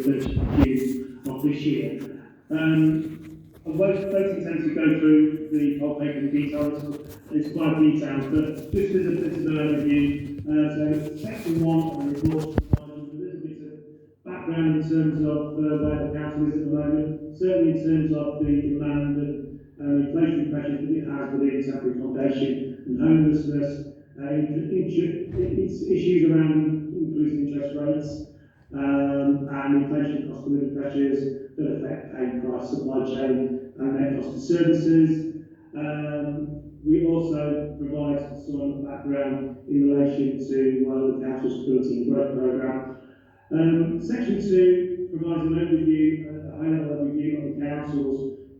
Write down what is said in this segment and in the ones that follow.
the 30th of this year. I won't intend to go through the whole paper in detail, it's quite detailed, but just as an overview, so section 1 of the report provides a little bit of background in terms of where the council is at the moment, certainly in terms of the demand and inflation pressures that it has within temporary accommodation and homelessness, issues around increasing interest rates, and inflation cost of living pressures that affect pay, price, supply chain, and net cost of services. We also provide some background in relation to the council's scrutiny and growth programme. Section 2 provides an overview, a high-level overview of the council's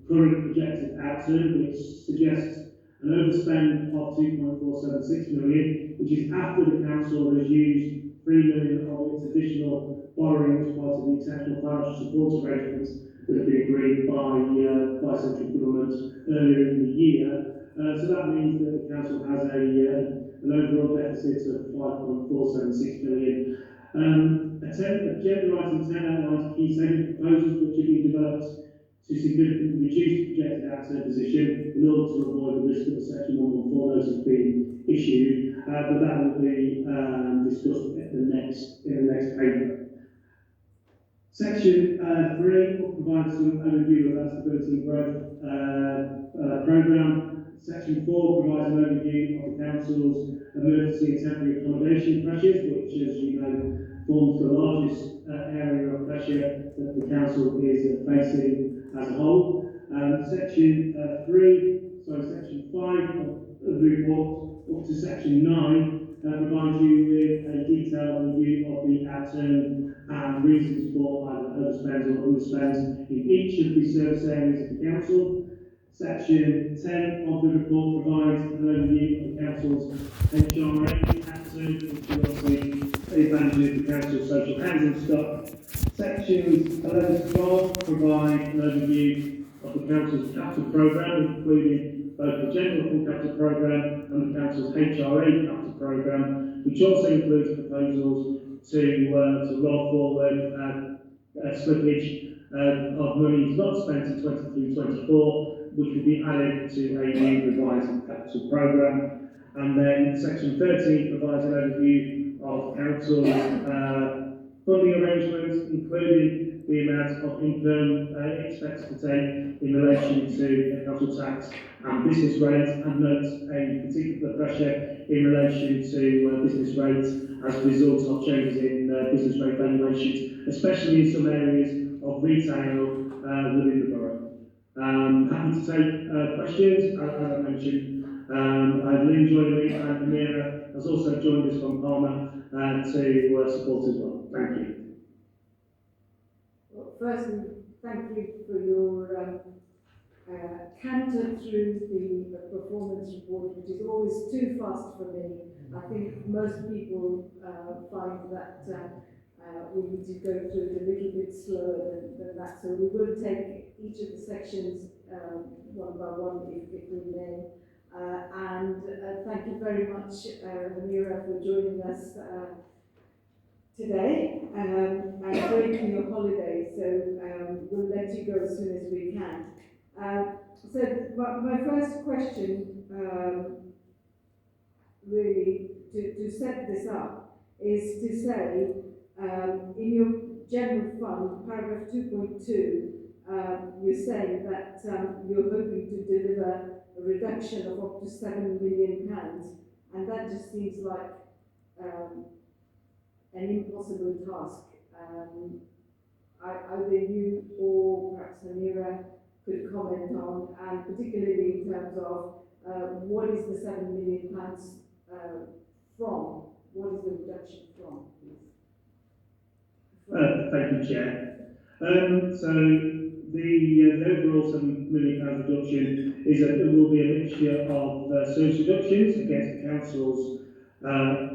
current projected outturn, which suggests an overspend of 2.476 million, which is after the council has used 3 million of its additional borrowing as part of the exceptional financial support arrangements that have been agreed by central government earlier in the year. So that means that the council has an overall deficit of 5.476 million. Agenda item 10 outlines key saving proposals which have been developed to significantly reduce the projected outturn position in order to avoid the risk that a section 114 notice has been issued, but that will be discussed in the next paper. Section 3 will provide some overview of that stability and growth programme. Section 4 provides an overview of the council's emergency and temporary accommodation pressures, which, as you know, forms the largest area of pressure that the council is facing as a whole. Section 5 of the report up to section 9 provides you with a detailed review of the outturn and reasons for either overspends or underspends in each of the service areas of the council. Section 10 of the report provides an overview of the council's HRA outturn, which will obviously advantage the council's social housing stock. Sections 11 to 12 provide an overview of the council's capital programme, including both the general full capital programme and the council's HRA capital programme, which also includes proposals to roll forward slippage of monies not spent in 23-24, which will be added to a new revised capital programme. And then section 13 provides an overview of council's funding arrangements, including the amount of income it expects to take in relation to council tax and business rates, and notes a particular pressure in relation to business rates as a result of changes in business rate valuations, especially in some areas of retail within the borough. Happy to take questions, as I mentioned. I have Lynn joining me, and Amira has also joined us from Palmer to support as well. Thank you. Well, firstly, thank you for your canter through the performance report, which is always too fast for me. I think most people find that we need to go through it a little bit slower than that. So we will take each of the sections one by one, if we may. And thank you very much, Amira, for joining us today, and breaking your holiday. So we'll let you go as soon as we can. So my first question, really, to set this up, is to say, in your general fund, paragraph 2.2, you're saying that you're hoping to deliver a reduction of up to £7 million, and that just seems like an impossible task. Either you or perhaps Amira could comment on, and particularly in terms of what is the £7 million from? What is the reduction from, please? Thank you, Chair. So the overall £7 million reduction is that there will be a mixture of service reductions against the council's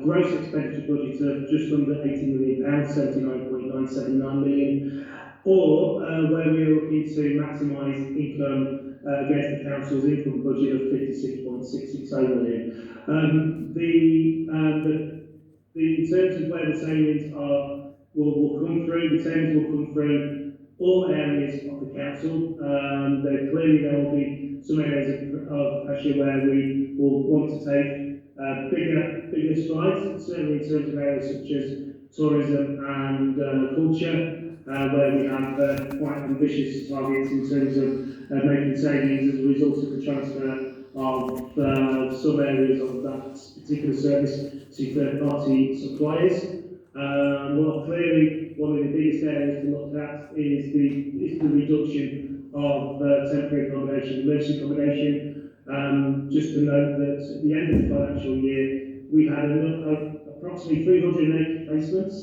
gross expenditure budget of just under £80 million, 79.979 million, or where we are looking to maximise income against the council's income budget of 56.660 million. In terms of where the savings are will come through. The savings will come through all areas of the council. Clearly there will be some areas of pressure where we will want to take bigger strides, certainly in terms of areas such as tourism and culture, where we have quite ambitious targets in terms of making savings as a result of the transfer of some areas of that particular service to third-party suppliers. Well, clearly, one of the biggest areas to look at is the reduction of temporary accommodation, emergency accommodation. Just to note that at the end of the financial year, we had approximately 380 placements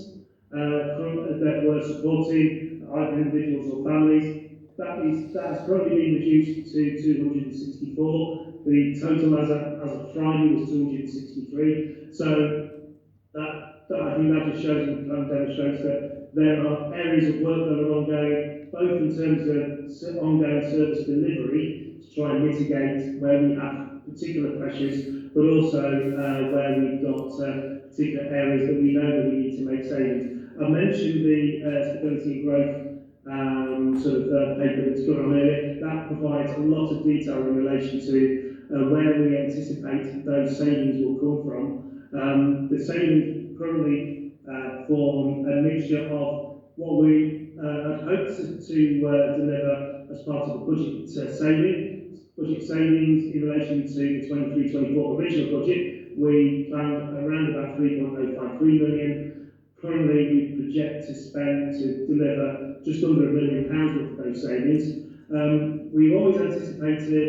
that were supporting either individuals or families. That has currently been reduced to 264. The total as of Friday was 263. So I think that just shows and demonstrates that there are areas of work that are ongoing, both in terms of ongoing service delivery to try and mitigate where we have particular pressures, but also where we've got particular areas that we know that we need to make savings. I mentioned the stability and growth paper that's gone on earlier. That provides a lot of detail in relation to where we anticipate those savings will come from. The savings currently form a mixture of what we had hoped to deliver as part of the budget savings in relation to the 23-24 original budget. We planned around about 3.053 million. Currently, we project to deliver just under £1 million worth of those savings. We've always anticipated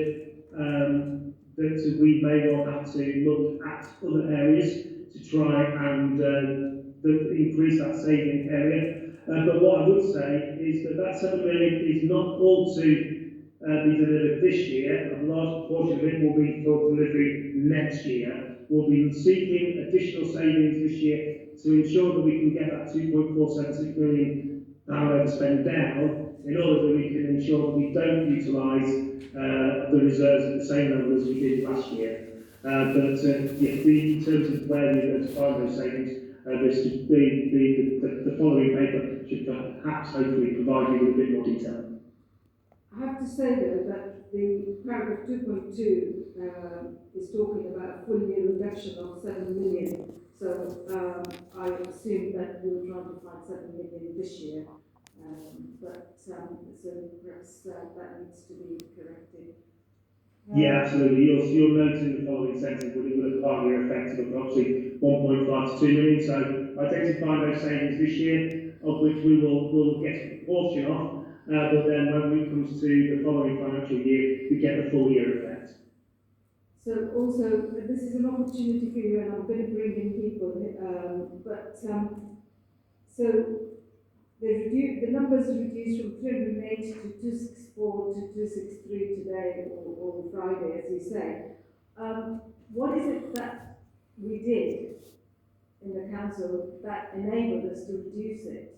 that we may well have to look at other areas to try and increase that saving area. But what I would say is that 7 million is not all to be delivered this year. A large proportion of it will be for delivery next year. We'll be seeking additional savings this year to ensure that we can get that £2.476 million overspend down, in order that we can ensure that we don't utilise the reserves at the same level as we did last year. In terms of where we're going to find those savings, the following paper should perhaps hopefully provide you with a bit more detail. I have to say though that the paragraph 2.2 is talking about a full year reduction of 7 million. So I assume that we were trying to find 7 million this year, so perhaps that needs to be corrected. Yeah, absolutely. You'll note in the following sentence that it will have part year effect of approximately 1.5 to 2 million. So identifying those savings this year, of which we will get a proportion of, but then when it comes to the following financial year, we get the full year effect. So also, this is an opportunity for you, and I'm going to bring in people, so the numbers are reduced from 308 to 264 to 263 today, or Friday, as you say. What is it that we did in the council that enabled us to reduce it?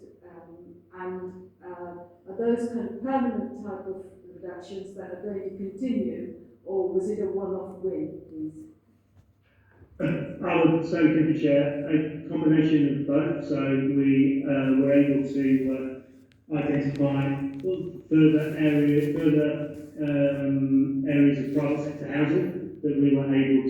Are those kind of permanent type of reductions that are going to continue, or was it a one-off win, please? I would say, thank you, Chair, a combination of both. So we were able to identify further areas of private sector housing that we were able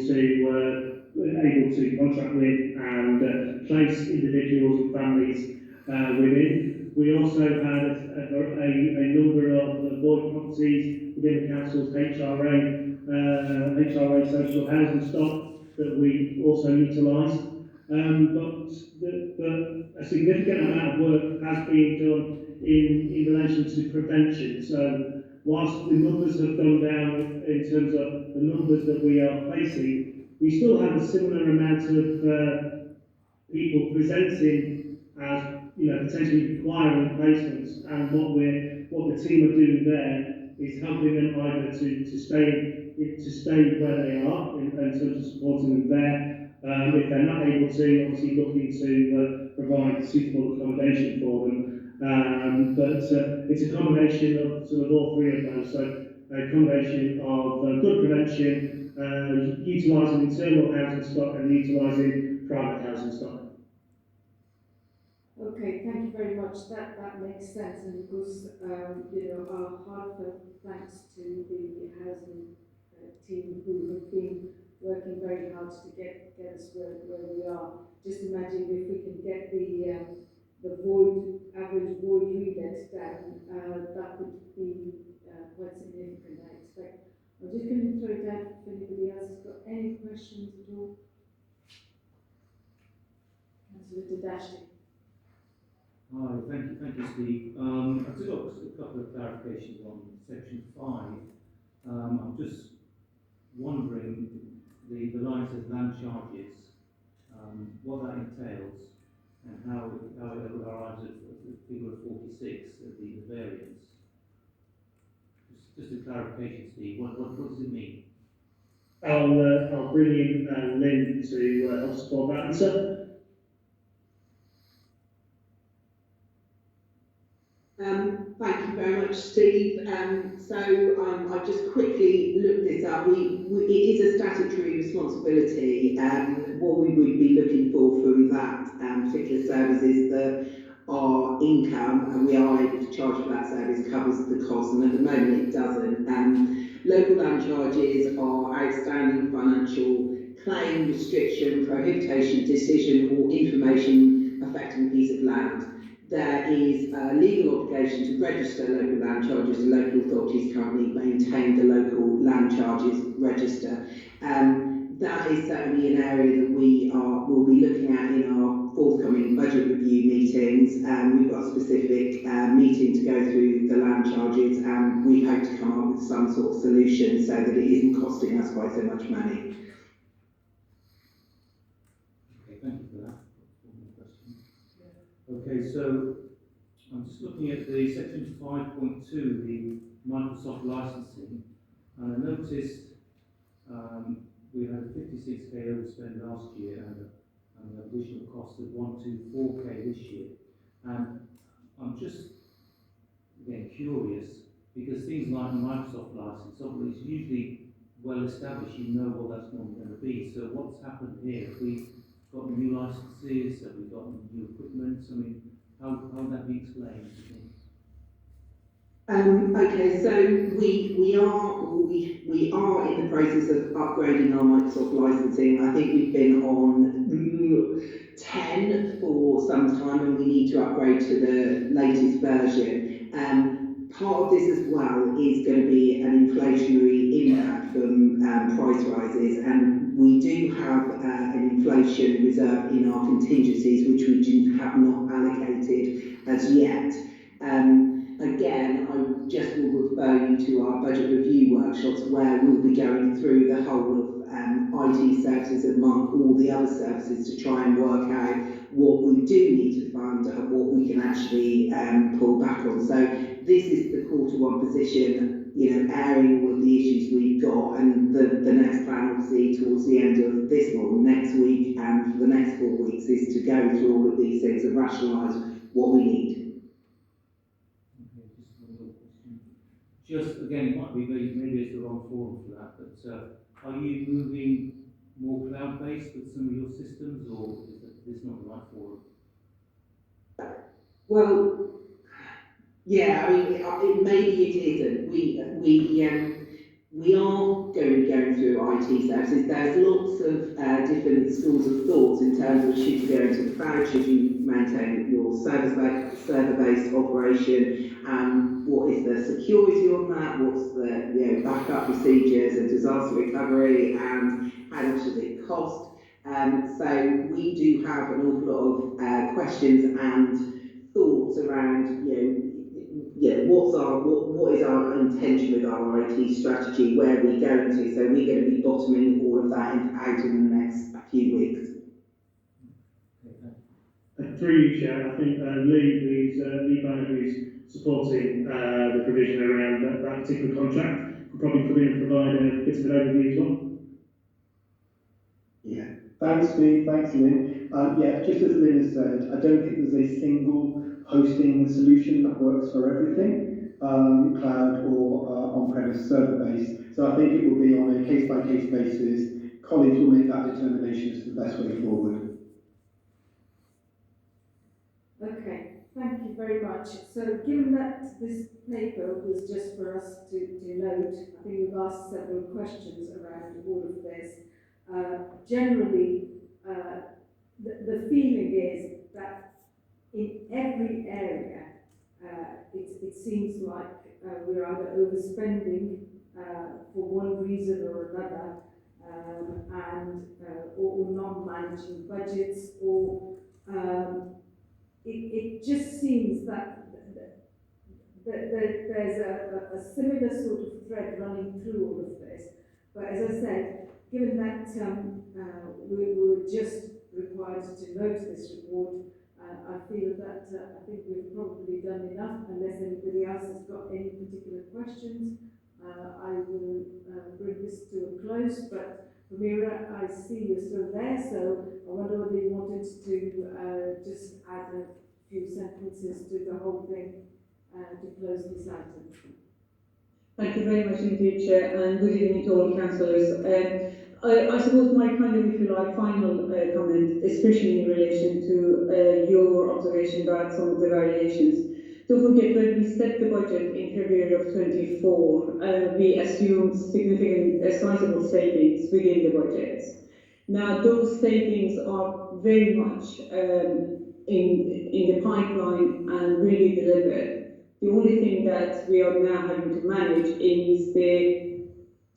to contract with and place individuals and families within. We also had a number of void properties within the council's HRA social housing stock that we also utilised. But a significant amount of work has been done in relation to prevention. So whilst the numbers have gone down in terms of the numbers that we are placing, we still have a similar amount of people presenting as potentially requiring placements, and what the team are doing there is helping them either to stay where they are in terms of supporting them there. If they're not able to, obviously looking to provide suitable accommodation for them. But it's a combination of sort of all three of those. So a combination of good prevention, utilising internal housing stock and utilising private housing stock. Okay, thank you very much. That makes sense, and of course, our heartfelt thanks to the housing team who have been working very hard to get us where we are. Just imagine if we can get the average void relet down, that would be quite significant, I expect. I'm just going to throw it out if anybody else has got any questions at all. Councillor Tedeschi. Hi, thank you, Steve. I've just got a couple of clarifications on section 5. I'm just wondering, the line says land charges, what that entails, and how it arrives at the figure of 46, the variance. Just a clarification, Steve. What does it mean? I'll bring in Lynn to help support that answer. Thank you very much, Steve. I've just quickly looked this up. It is a statutory responsibility. What we would be looking for from that particular service is that our income, and we are able to charge for that service, covers the cost, and at the moment it doesn't. Local land charges are outstanding financial claim, restriction, prohibition, decision, or information affecting a piece of land. There is a legal obligation to register local land charges. The local authorities currently maintain the local land charges register. That is certainly an area that will be looking at in our forthcoming budget review meetings. We've got a specific meeting to go through the land charges, and we hope to come up with some sort of solution so that it isn't costing us quite so much money. Okay, thank you for that. Okay, so I'm just looking at the section 5.2, the Microsoft licensing, and I noticed we had a 56k overspend last year and an additional cost of 124k this year. And I'm just, again, curious, because things like Microsoft license, obviously, it's usually well established, you know what that's normally going to be. So what's happened here? Have we got new licenses? Have we got new equipment? I mean, how would that be explained, do you think? Okay, so we are in the process of upgrading our Microsoft licensing. I think we've been on 10 for some time, and we need to upgrade to the latest version. Part of this as well is going to be an inflationary impact from price rises, and we do have an inflation reserve in our contingencies, which we have not allocated as yet. Again, I just will refer you to our budget review workshops, where we'll be going through the whole of IT services among all the other services to try and work out what we do need to fund and what we can actually pull back on. So this is the Q1 position, airing all of the issues we've got, and the next plan, obviously, towards the end of this month, next week, and for the next 4 weeks, is to go through all of these things and rationalise what we need. Okay, just one more question. Just again, it might be maybe it's the wrong forum for that, but are you moving more cloud-based with some of your systems, or is this not the right forum? Well, yeah, I mean, maybe it isn't. We are going to be going through IT services. There's lots of different schools of thoughts in terms of, should you go into the cloud, should you maintain your server-based operation, what is the security on that, what's the backup procedures and disaster recovery, and how much does it cost? So we do have an awful lot of questions and thoughts around what is our intention with our IT strategy, where are we going to. So we're going to be bottoming all of that out in the next few weeks. Through you, Chair, I think Lee Banner, who's supporting the provision around that particular contract, could probably come in and provide a bit of an overview as well. Yeah, thanks, Steve. Thanks, Lynn. Yeah, just as Lynn has said, I don't think there's a single hosting solution that works for everything, cloud or on-premise server-based. So I think it will be on a case-by-case basis. Colleagues will make that determination as to the best way forward. Thank you very much. So given that this paper was just for us to note, I think we've asked several questions around all of this. Generally, the feeling is that in every area, it seems like we're either overspending for one reason or another, or not managing budgets, or it just seems that there's a similar sort of thread running through all of this. But as I said, given that we were just required to note this report, I feel that I think we've probably done enough. Unless anybody else has got any particular questions, I will bring this to a close. But Ramira, I see you're still there, so I wonder whether you wanted to just add a few sentences to the whole thing to close this item. Thank you very much indeed, Chair, and good evening to all councillors. I suppose my kind of, if you like, final comment, especially in relation to your observation about some of the variations. Don't forget, when we set the budget in February of 24, we assumed significant, sizable savings within the budgets. Now, those savings are very much in the pipeline and will be delivered. The only thing that we are now having to manage is the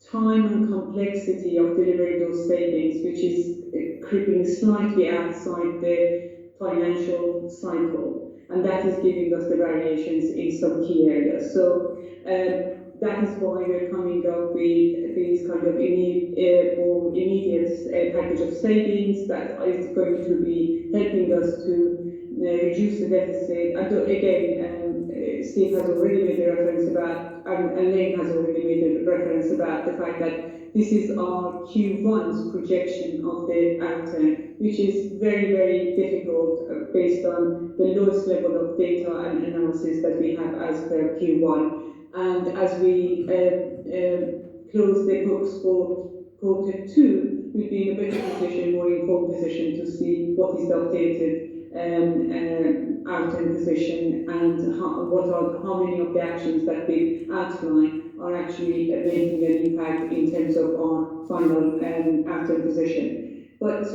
time and complexity of delivering those savings, which is creeping slightly outside the financial cycle, and that is giving us the variations in some key areas. So that is why we're coming up with these kind of more immediate package of savings that is going to be helping us to reduce the deficit. And again, Steve has already made a reference about, and Lane has already made a reference about the fact that this is our Q1's projection of the outturn, which is very, very difficult based on the lowest level of data and analysis that we have as per Q1. And as we close the books for Q2, we'll be in a better position, more informed position to see what is the updated outturn position and how many of the actions that we outline are actually making an impact in terms of our final outturn position. But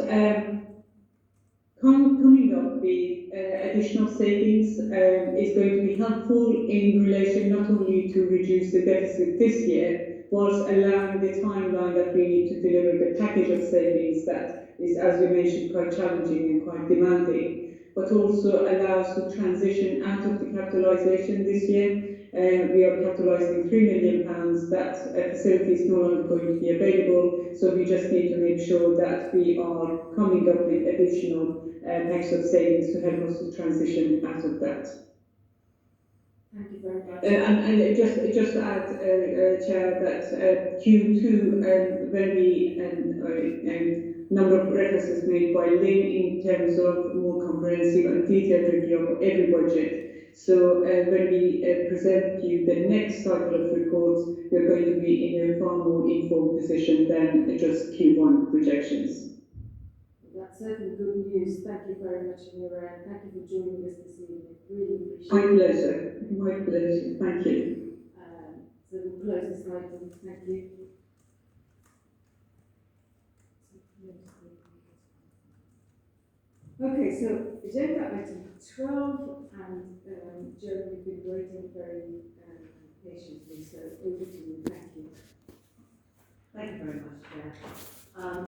coming up with additional savings is going to be helpful in relation not only to reduce the deficit this year, whilst allowing the timeline that we need to deliver the package of savings that is, as we mentioned, quite challenging and quite demanding, but also allow us to transition out of the capitalisation this year. We are capitalising £3 million. That facility is no longer going to be available, so we just need to make sure that we are coming up with additional packs of savings to help us to transition out of that. Thank you very much. And just to add, Chair, that Q2, when we number of references made by Lynn in terms of more comprehensive and detailed review of every budget. So when we present you the next cycle of reports, we're going to be in a far more informed position than just Q1 projections. That's certainly good news. Thank you very much, Amira, and thank you for joining us this evening. Really appreciate My it. pleasure. My pleasure. Thank you. So we'll close this item. Thank you. Okay, so agenda item 12, and Joe, you've been waiting very patiently, so over to you. Thank you. Thank you very much, Chair.